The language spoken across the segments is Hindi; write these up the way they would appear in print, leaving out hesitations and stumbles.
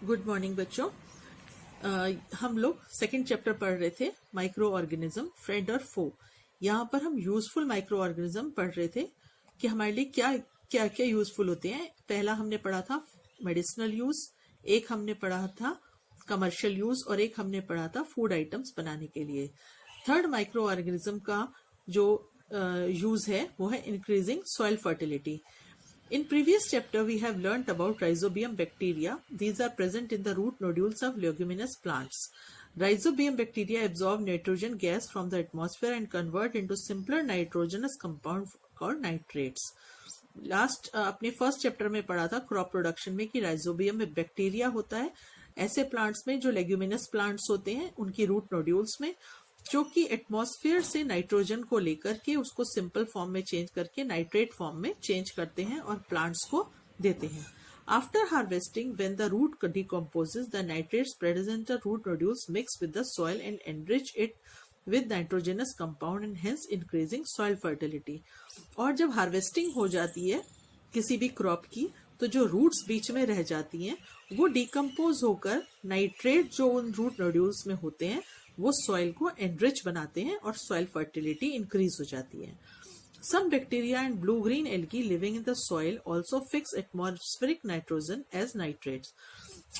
गुड मॉर्निंग बच्चों। हम लोग सेकंड चैप्टर पढ़ रहे थे, माइक्रो ऑर्गेनिज्म फ्रेंड और फो। यहाँ पर हम यूजफुल माइक्रो ऑर्गेनिज्म पढ़ रहे थे कि हमारे लिए क्या क्या क्या यूजफुल होते हैं। पहला हमने पढ़ा था मेडिसिनल यूज, एक हमने पढ़ा था कमर्शियल यूज और एक हमने पढ़ा था फूड आइटम्स बनाने के लिए। थर्ड माइक्रो ऑर्गेनिज्म का जो यूज है वो है increasing soil fertility. In previous chapter, we have learnt about rhizobium bacteria. These are present in the root nodules of leguminous plants. Rhizobium bacteria absorb nitrogen gas from the atmosphere and convert into simpler nitrogenous compound called nitrates. Last अपने फर्स्ट चैप्टर में पढ़ा था क्रॉप प्रोडक्शन में कि राइजोबियम में बैक्टीरिया होता है ऐसे प्लांट्स में जो लेग्यूमिनस प्लांट्स होते हैं उनकी रूट नोड्यूल्स में, जो कि एटमॉस्फेयर से नाइट्रोजन को लेकर के उसको सिंपल फॉर्म में चेंज करके नाइट्रेट फॉर्म में चेंज करते हैं और प्लांट्स को देते हैं। After harvesting, when the root decomposes, the nitrates present the root nodules mix with the soil and enrich it with nitrogenous compound and hence increasing soil fertility। और जब हार्वेस्टिंग हो जाती है किसी भी क्रॉप की तो जो रूट्स बीच में रह जाती हैं वो डिकम्पोज होकर नाइट्रेट जो उन रूट नोड्यूल्स में होते हैं वो सॉइल को एनरिच बनाते हैं और सॉइल फर्टिलिटी इंक्रीज हो जाती है। Some bacteria and blue-green algae living in the soil also fix atmospheric nitrogen as nitrates।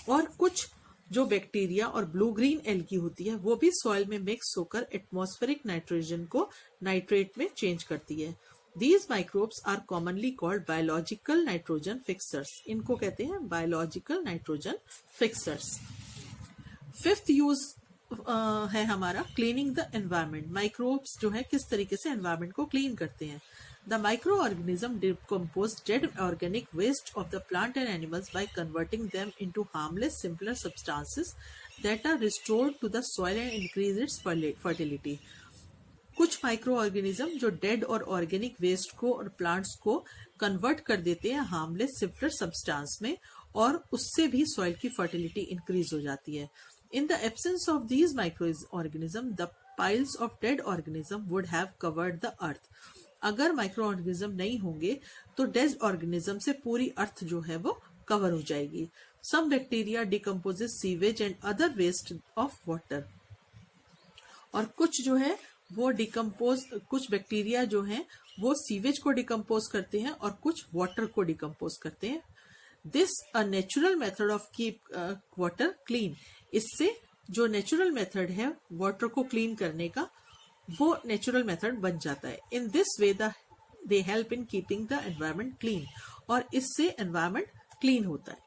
और कुछ जो बैक्टीरिया और ब्लू ग्रीन एल्गी होती है वो भी सॉइल में मिक्स होकर एटमॉस्फेरिक नाइट्रोजन को नाइट्रेट में चेंज करती है। These microbes are commonly called biological nitrogen fixers। इनको कहते हैं biological nitrogen fixers। Fifth use है हमारा क्लीनिंग द एनवायरमेंट। माइक्रोब्स जो है किस तरीके से एनवायरमेंट को क्लीन करते हैं। The microorganism decompose dead organic waste of the plant and animals by converting them into harmless simpler substances that are restored to the soil and increase its fertility. कुछ माइक्रो ऑर्गेनिज्म जो डेड और ऑर्गेनिक वेस्ट को और प्लांट्स को कन्वर्ट कर देते हैं हार्मलेस सिंपलर सब्सटेंस में और उससे भी सॉइल की फर्टिलिटी इंक्रीज हो जाती है। In the absence of these microorganisms, the piles of dead organisms would have covered the earth। अगर माइक्रो ऑर्गेनिज्म नहीं होंगे तो डेड ऑर्गेनिज्म से पूरी अर्थ जो है वो कवर हो जाएगी। Some bacteria decomposes sewage and other waste of water। और कुछ जो है वो कुछ बैक्टीरिया जो हैं वो सीवेज को डिकम्पोज करते हैं और कुछ वाटर को डिकम्पोज करते हैं। This a natural method of keep water clean. इससे जो नेचुरल मेथड है वाटर को क्लीन करने का वो नेचुरल मेथड बन जाता है। In this way they help in keeping the environment clean और इससे एनवायरमेंट क्लीन होता है।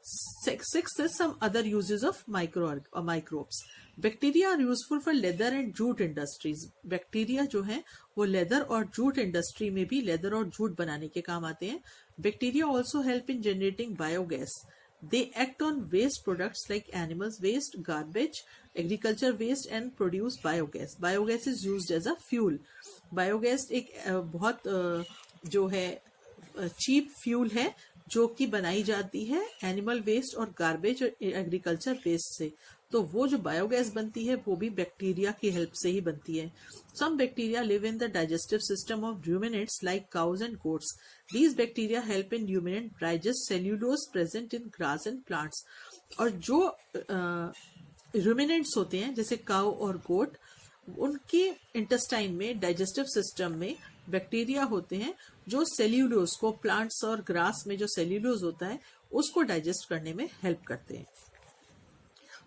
Sixth is some other uses of microbes। Bacteria are useful for leather and jute industries। Bacteria जो है वो लेदर और जूट इंडस्ट्री में भी लेदर और जूट बनाने के काम आते हैं। Bacteria also help in generating biogas। They act on waste products like animals waste, garbage, agriculture waste and produce biogas। Biogas is used as a fuel। Biogas एक बहुत जो है चीप फ्यूल है जो कि बनाई जाती है एनिमल वेस्ट और गार्बेज और एग्रीकल्चर वेस्ट से। तो वो जो बायोगैस बनती है वो भी बैक्टीरिया की हेल्प से ही बनती है। Some bacteria live in the digestive system of ruminants like cows and goats. These bacteria help in ruminant digest cellulose present in grass and plants. और जो रूमिनेंट्स होते हैं जैसे काउ और गोट, उनके इंटेस्टाइन में डाइजेस्टिव सिस्टम में बैक्टीरिया होते हैं जो सेल्यूलोज को, प्लांट्स और ग्रास में जो सेल्यूलोज होता है उसको डाइजेस्ट करने में हेल्प करते हैं।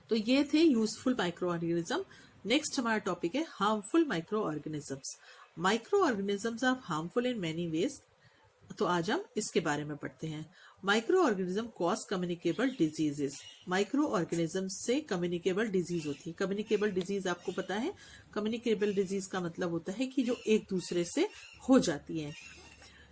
तो ये थे यूजफुल माइक्रो ऑर्गेनिज्म। नेक्स्ट हमारा टॉपिक है harmful microorganisms. Microorganisms are harmful in many ways. तो आज हम इसके बारे में पढ़ते हैं। Microorganism cause communicable diseases. Micro organism से कम्युनिकेबल डिजीज होती है। कम्युनिकेबल डिजीज आपको पता है, कम्युनिकेबल डिजीज का मतलब होता है कि जो एक दूसरे से हो जाती है।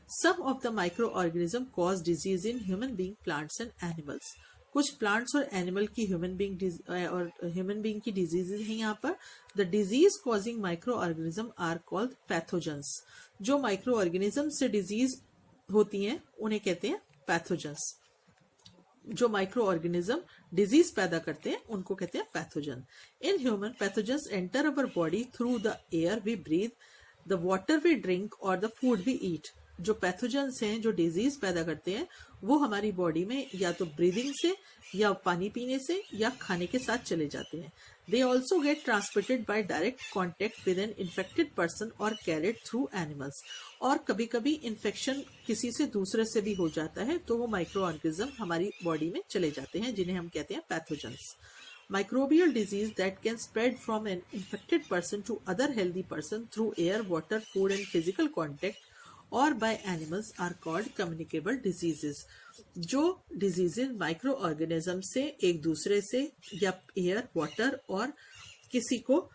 Some of the microorganism cause disease in human being, plants and animals. कुछ प्लांट्स और एनिमल की ह्यूमन बींग की डिजीजेज हैं यहाँ पर। The disease causing microorganism are called pathogens. जो माइक्रो ऑर्गेनिज्म से डिजीज होती हैं उन्हें कहते हैं पैथोजेंस। जो माइक्रो ऑर्गेनिज्म डिजीज पैदा करते हैं उनको कहते हैं pathogen. In human, pathogens enter our body through the air we breathe, the water we drink और द फूड वी ईट। जो पैथोजेंस हैं, जो डिजीज पैदा करते हैं, वो हमारी बॉडी में या तो ब्रीदिंग से या पानी पीने से या खाने के साथ चले जाते हैं. They also get transmitted by direct contact with an infected person और कैरिड थ्रू एनिमल्स. और कभी कभी इन्फेक्शन किसी से दूसरे से भी हो जाता है, तो वो माइक्रो ऑर्गेनिज्म हमारी बॉडी में चले जाते हैं, जिन्हें हम कहते हैं pathogens. Microbial disease that can spread from an infected person to other healthy person through air, water, food and physical contact or by animals are called communicable diseases. जो diseases microorganism से एक दूसरे से या air, water और किसी को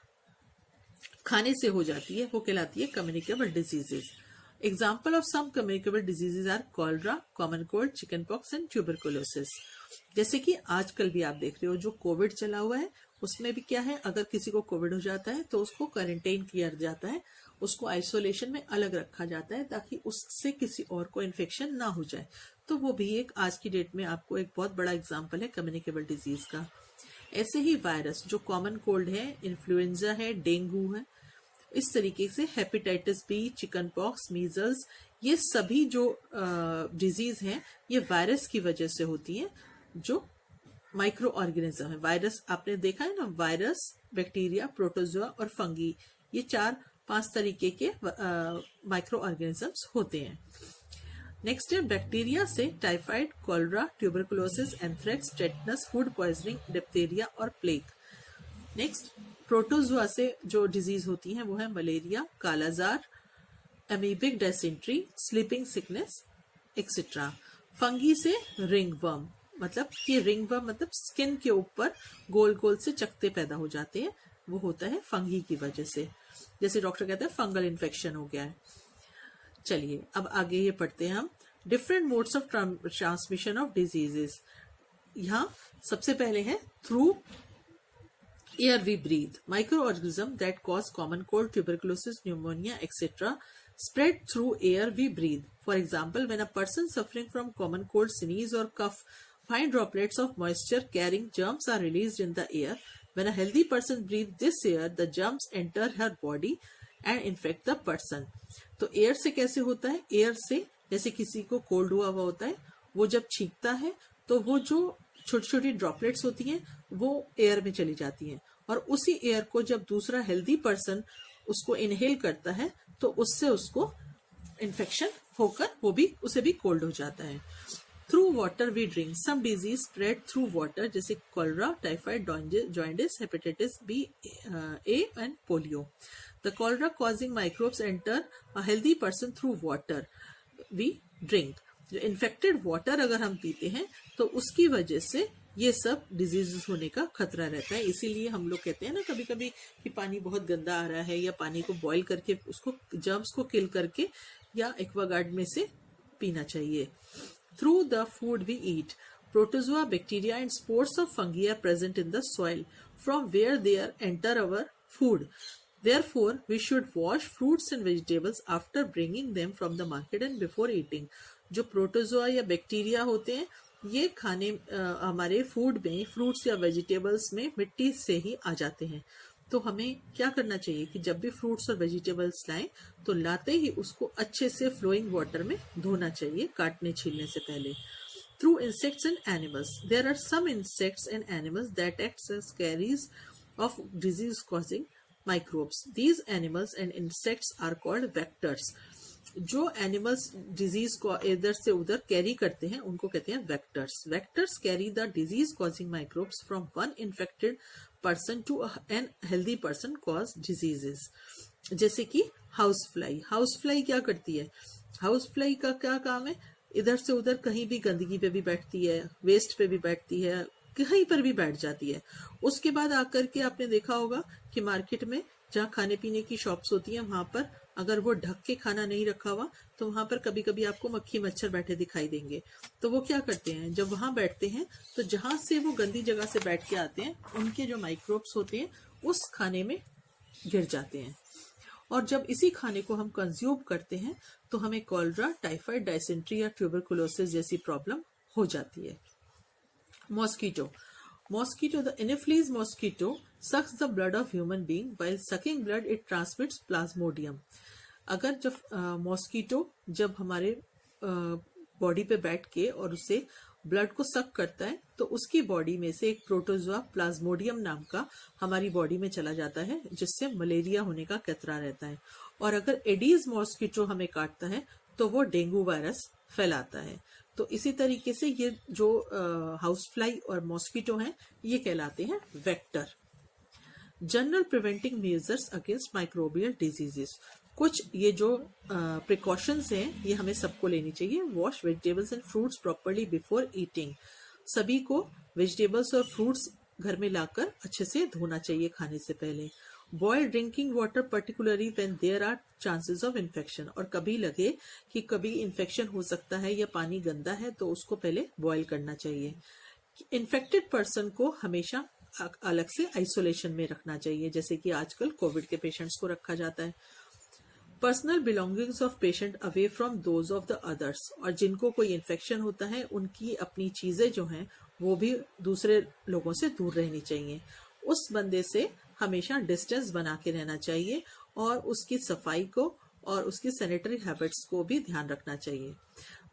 खाने से हो जाती है, वो कहलाती है communicable diseases. Example of some communicable diseases are cholera, common cold, chickenpox and tuberculosis. जैसे कि आजकल भी आप देख रहे हो जो कोविड चला हुआ है, उसमें भी क्या है, अगर किसी को कोविड हो जाता है तो उसको क्वारंटाइन किया जाता है, उसको आइसोलेशन में अलग रखा जाता है ताकि उससे किसी और को इन्फेक्शन ना हो जाए. तो वो भी एक आज की डेट में आपको एक बहुत बड़ा एग्जाम्पल है कम्युनिकेबल डिजीज का. ऐसे ही वायरस जो कॉमन कोल्ड है, इन्फ्लुएंजा है, डेंगू है, इस तरीके से hepatitis B, chickenpox, measles, ये सभी जो डिजीज हैं ये वायरस की वजह से होती हैं, जो माइक्रो ऑर्गेनिज्म है. वायरस आपने देखा है ना, वायरस, बैक्टीरिया, प्रोटोजोआ और फंगी, ये 4-5 तरीके के माइक्रो ऑर्गेनिजम्स होते हैं. नेक्स्ट है बैक्टीरिया से typhoid, cholera, tuberculosis, anthrax, tetanus, food poisoning, diphtheria और प्लेग. नेक्स्ट प्रोटोजोआ से जो डिजीज होती है वो है malaria, kala-azar, amoebic dysentery, sleeping sickness etcetera. Fungi से रिंगवर्म, मतलब कि रिंगवर्म मतलब स्किन के ऊपर गोल गोल से चकते पैदा हो जाते हैं, वो होता है फंगी की वजह से. जैसे डॉक्टर कहते हैं फंगल इन्फेक्शन हो गया है. चलिए अब आगे ये पढ़ते हैं हम different modes of transmission of diseases. यहाँ सबसे पहले है through air we breathe. Microorganism that cause common cold, tuberculosis, pneumonia etcetera spread through air we breathe. For example, when a person suffering from common cold sneeze or cough, fine droplets of moisture carrying germs are released in the air. When a healthy person breathes this air, the germs enter her body and infect the person. तो एयर से कैसे होता है? एयर से जैसे किसी को कोल्ड हुआ होता है, वो जब छींकता है तो वो जो छोटी छोटी ड्रॉपलेट्स होती हैं वो एयर में चली जाती हैं, और उसी एयर को जब दूसरा हेल्दी पर्सन उसको इनहेल करता है तो उससे उसको इन्फेक्शन होकर वो भी उसे भी कोल्ड हो जाता है. Through water we drink. Some disease spread through water, जैसे cholera, typhoid, jaundice, hepatitis B, A and polio. The cholera causing microbes enter a healthy person through water we drink. जो इन्फेक्टेड वाटर अगर हम पीते हैं तो उसकी वजह से ये सब डिजीजेस होने का खतरा रहता है. इसीलिए हम लोग कहते हैं ना कभी कभी कि पानी बहुत गंदा आ रहा है, या पानी को बॉईल करके उसको जर्म्स को किल करके या एक्वागार्ड में से पीना चाहिए. Through the food we eat. Protozoa, bacteria and spores of fungi are present in the soil from where they are enter our food. Therefore, we should wash fruits and vegetables after bringing them from the market and before eating. जो प्रोटोजोआ या बैक्टीरिया होते हैं ये खाने हमारे फूड में, फ्रूट्स या वेजिटेबल्स में मिट्टी से ही आ जाते हैं. तो हमें क्या करना चाहिए कि जब भी फ्रूट्स और वेजिटेबल्स लाएं तो लाते ही उसको अच्छे से फ्लोइंग वाटर में धोना चाहिए काटने छीलने से पहले. Through insects and animals. There are some insects and animals that act as carriers of disease-causing microbes. These animals and insects are called vectors. जो एनिमल्स डिजीज को इधर से उधर कैरी करते हैं उनको कहते हैं vectors. Vectors carry the disease causing microbes from one infected person to an healthy person cause diseases. जैसे कि हाउस फ्लाई. हाउस फ्लाई क्या करती है? हाउस फ्लाई का क्या काम है? इधर से उधर कहीं भी गंदगी पे भी बैठती है, वेस्ट पे भी बैठती है, कहीं पर भी बैठ जाती है. उसके बाद आकर के आपने देखा होगा कि मार्केट में जहाँ खाने पीने की शॉप्स होती हैं वहां पर अगर वो ढक के खाना नहीं रखा हुआ तो वहां पर कभी कभी आपको मक्खी मच्छर बैठे दिखाई देंगे. तो वो क्या करते हैं, जब वहां बैठते हैं तो जहां से वो गंदी जगह से बैठ के आते हैं उनके जो माइक्रोब्स होते हैं उस खाने में गिर जाते हैं, और जब इसी खाने को हम कंज्यूम करते हैं तो हमें कॉलरा, टाइफाइड, डायसेंट्री या ट्यूबरकुलोसिस जैसी प्रॉब्लम हो जाती है. Mosquito. Mosquito, the Anopheles mosquito sucks the blood of human being. While sucking blood, it transmits plasmodium. अगर जब मॉस्किटो जब हमारे बॉडी पे बैठ के और उससे ब्लड को सक करता है तो उसकी बॉडी में से एक प्रोटोजोआ प्लाज्मोडियम नाम का हमारी बॉडी में चला जाता है, जिससे मलेरिया होने का खतरा रहता है। और अगर एडीज मॉस्किटो हमें काटता है तो वो डेंगू वायरस फैलाता है। तो इसी तरीके से ये जो हाउस फ्लाई और मॉस्किटो हैं ये कहलाते हैं vector. General preventing measures against microbial diseases, कुछ ये जो प्रिकॉशंस हैं ये हमें सबको लेनी चाहिए। Wash vegetables and fruits properly before eating, सभी को वेजिटेबल्स और फ्रूट्स घर में लाकर अच्छे से धोना चाहिए खाने से पहले। Boil drinking water particularly when there are chances of infection, और कभी लगे कि कभी इन्फेक्शन हो सकता है या पानी गंदा है तो उसको पहले बॉयल करना चाहिए। इन्फेक्टेड पर्सन को हमेशा अलग से आइसोलेशन में रखना चाहिए, जैसे कि आजकल कोविड के पेशेंट्स को रखा जाता है। Personal belongings of patient away from those of the others, और जिनको कोई इन्फेक्शन होता है उनकी अपनी चीजें जो हैं वो भी दूसरे लोगों से दूर रहनी चाहिए। उस बंदे से हमेशा डिस्टेंस बना के रहना चाहिए और उसकी सफाई को और उसकी सैनिटरी हैबिट्स को भी ध्यान रखना चाहिए।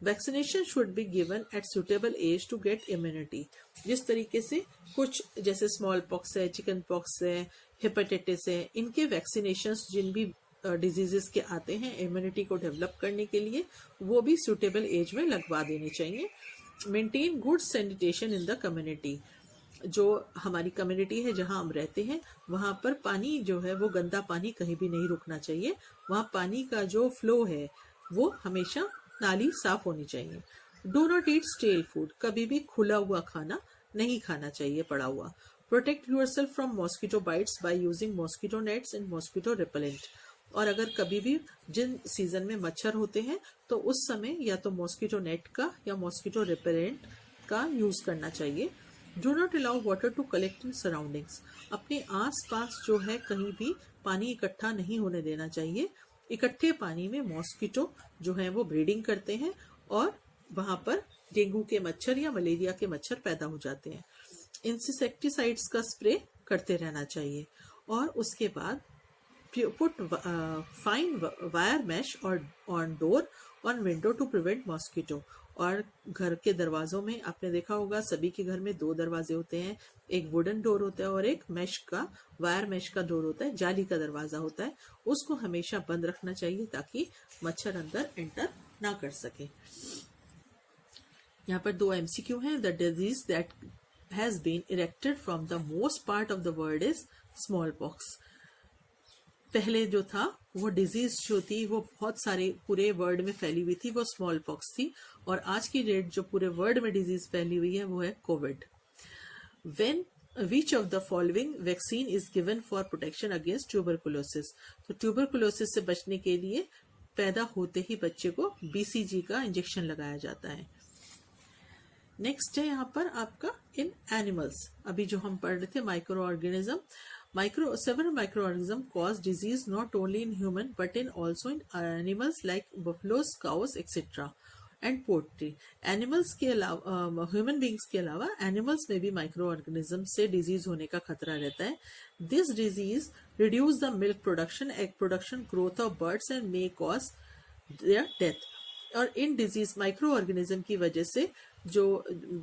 Vaccination should be given at suitable age to get immunity, जिस तरीके से कुछ जैसे स्मॉल पॉक्स है, चिकन पॉक्स है, हेपेटाइटिस है, इनके वैक्सीनेशंस जिन भी डिजीजेस के आते हैं इम्यूनिटी को डेवलप करने के लिए, वो भी सुटेबल एज में लगवा देने चाहिए। Maintain good sanitation in the community, जो हमारी कम्युनिटी है जहां हम रहते हैं वहां पर पानी जो है वो गंदा पानी कहीं भी नहीं रुकना चाहिए। वहां पानी का जो फ्लो है वो हमेशा नाली साफ होनी चाहिए। Do not eat stele food, कभी भी खुला हुआ खाना नहीं खाना चाहिए पड़ा हुआ। Protect yourself from mosquito bytes by using mosquito nets and mosquito repellent, और अगर कभी भी जिन सीजन में मच्छर होते हैं तो उस समय या तो मॉस्किटो नेट का या मॉस्किटो रिपेलेंट का यूज करना चाहिए। Do not allow water to collect in surroundings, अपने आस पास जो है कहीं भी पानी इकट्ठा नहीं होने देना चाहिए। इकट्ठे पानी में मॉस्किटो जो है वो ब्रीडिंग करते हैं और वहां पर डेंगू के मच्छर या मलेरिया के मच्छर पैदा हो जाते हैं। इंसेक्टिसाइड्स का स्प्रे करते रहना चाहिए। और उसके बाद पुट फाइन वायर मैश और on door on window to prevent mosquito, और घर के दरवाजों में आपने देखा होगा सभी के घर में 2 दरवाजे होते हैं, एक वुडन डोर होता है और एक मैश का वायर मैश का डोर होता है, जाली का दरवाजा होता है, उसको हमेशा बंद रखना चाहिए ताकि मच्छर अंदर एंटर ना कर सके। यहाँ पर 2 MCQ हैं। The disease that has been erected from the most part of the world is small pox. पहले जो था वो डिजीज जो थी वो बहुत सारे पूरे वर्ल्ड में फैली हुई थी, वो स्मॉल पॉक्स थी, और आज की डेट जो पूरे वर्ल्ड में डिजीज फैली हुई है वो है Covid. When which of the following vaccine is given for protection against tuberculosis, तो ट्यूबरकुलोसिस से बचने के लिए पैदा होते ही बच्चे को BCG का इंजेक्शन लगाया जाता है। नेक्स्ट है यहाँ पर आपका इन एनिमल्स, अभी जो हम पढ़ रहे थे micro organism. Several microorganisms cause disease not only in human but in also in animals like buffaloes, cows, etc. and poultry. Animals के अलावा human beings के अलावा animals में भी microorganisms से disease होने का खतरा रहता है। This disease reduce the milk production, egg production, growth of birds and may cause their death. और इन डिजीज माइक्रो ऑर्गेनिज्म की वजह से जो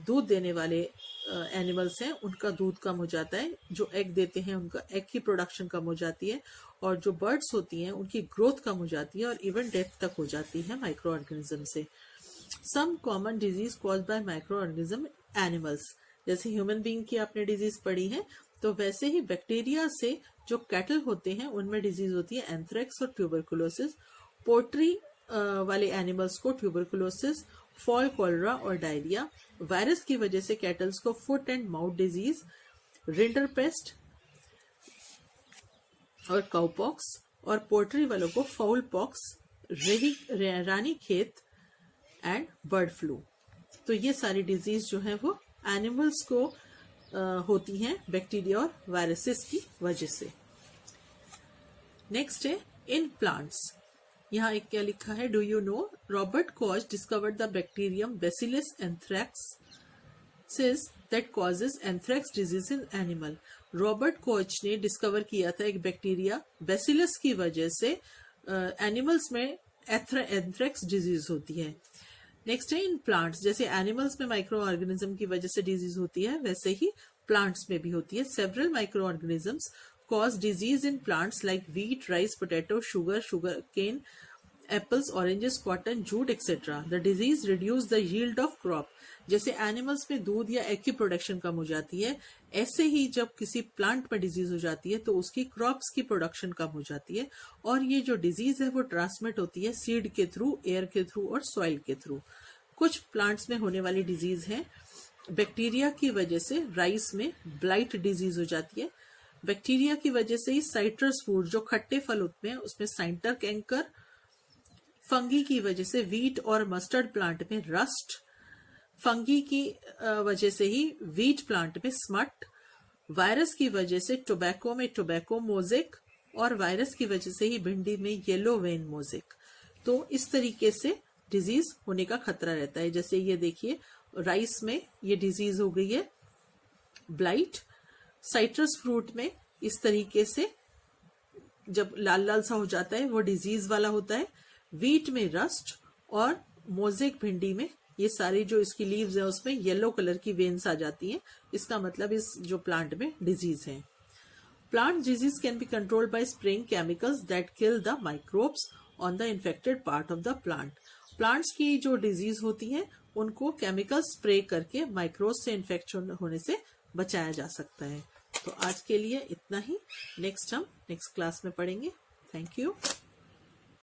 दूध देने वाले एनिमल्स हैं उनका दूध कम हो जाता है, जो एग देते हैं उनका एग की प्रोडक्शन कम हो जाती है, और जो बर्ड्स होती हैं उनकी ग्रोथ कम हो जाती है और इवन डेथ तक हो जाती है माइक्रो ऑर्गेनिज्म से। Some common disease cause by micro organism animals, जैसे ह्यूमन बीइंग की आपने डिजीज पढ़ी है, तो वैसे ही बैक्टीरिया से जो कैटल होते हैं उनमें डिजीज होती है एंथ्रेक्स और ट्यूबरकुलोसिस। पोल्ट्री वाले एनिमल्स को ट्यूबरकुलोसिस, फॉल कॉलरा और डायरिया। वायरस की वजह से कैटल्स को foot and mouth disease, rinderpest और काउपॉक्स, और पोल्ट्री वालों को फाउल पॉक्स, रानी खेत एंड बर्ड फ्लू। तो ये सारी डिजीज जो है वो एनिमल्स को होती हैं बैक्टीरिया और वायरसेस की वजह से। नेक्स्ट है इन प्लांट्स, यहाँ एक क्या लिखा है, do you know Robert Koch discovered the bacterium Bacillus anthracis that causes anthrax disease in animal. Robert Koch ने डिस्कवर किया था एक बैक्टीरिया बेसिलस की वजह से एनिमल्स में एंथ्रेक्स डिजीज होती है। नेक्स्ट है इन प्लांट्स, जैसे एनिमल्स में माइक्रो ऑर्गेनिज्म की वजह से डिजीज होती है, वैसे ही प्लांट्स में भी होती है। Several micro organisms cause disease in plants like wheat, rice, potato, sugar cane, apples, oranges, cotton, jute etcetera. The disease reduce the yield of crop. जैसे एनिमल्स में दूध या एग की प्रोडक्शन कम हो जाती है, ऐसे ही जब किसी प्लांट में डिजीज हो जाती है तो उसकी क्रॉप्स की प्रोडक्शन कम हो जाती है, और ये जो डिजीज है वो ट्रांसमिट होती है सीड के थ्रू, एयर के थ्रू और सॉइल के थ्रू। कुछ प्लांट्स में होने वाली डिजीज है बैक्टीरिया की वजह से राइस में ब्लाइट डिजीज हो जाती है। बैक्टीरिया की वजह से ही साइट्रस फूड, जो खट्टे फल होते हैं, उसमें साइंटर कैंकर। फंगी की वजह से वीट और मस्टर्ड प्लांट में रस्ट। फंगी की वजह से ही वीट प्लांट में स्मट। वायरस की वजह से टोबैको में टोबैको मोजेक, और वायरस की वजह से ही भिंडी में येलो वेन मोजेक। तो इस तरीके से डिजीज होने का खतरा रहता है। जैसे ये देखिए, राइस में ये डिजीज हो गई है ब्लाइट। साइट्रस फ्रूट में इस तरीके से जब लाल लाल सा हो जाता है वो डिजीज वाला होता है। वीट में रस्ट, और मोजेक भिंडी में ये सारी जो इसकी लीव्स है उसमें येलो कलर की वेन्स आ जाती हैं। इसका मतलब इस जो प्लांट में डिजीज है। Plant disease can be controlled by spraying chemicals that kill the microbes on the infected part of the plant. Plants की जो डिजीज होती है उनको केमिकल स्प्रे करके माइक्रोब्स से इन्फेक्शन होने से बचाया जा सकता है। तो आज के लिए इतना ही। नेक्स्ट हम नेक्स्ट क्लास में पढ़ेंगे। Thank you.